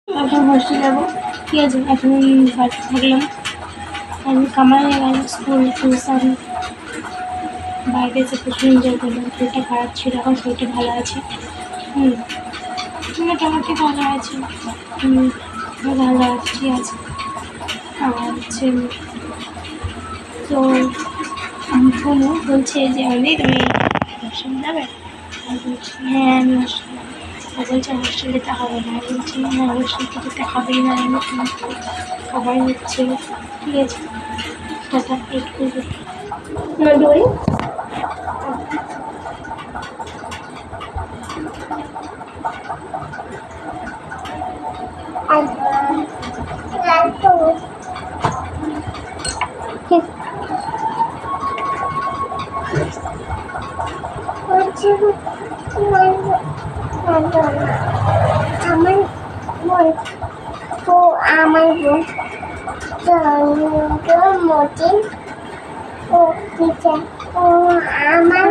এখন হোস্টেল যাবো, ঠিক আছে। এখন বাড়িতে থাকলাম, আমি কামাই গেলাম স্কুল টিউশন, বাইরে এসে প্রচুর এনজয় করলাম। শরীরটা খারাপ ছিল, এখন শরীরটা ভালো আছে। মোটামুটি ভালো আছে। ভালো আছে, ঠিক আছে। আর হচ্ছে তো ফোনও বলছে যে অনেক তুমি হোস্টেল যাবে। আমি বলছি হ্যাঁ আমি হোস্টেল যাবো। ও বলছে হোস্টেল যেতে হবে না। আমি বলছি না হোস্টেল তো যেতে হবেই না, আমি তোমাকে খাবার নিচ্ছে, ঠিক আছে। টাটা, এইট করবে ডোরি। আমার বোন তো আমার বোন মতিন ও টিচার ও আমার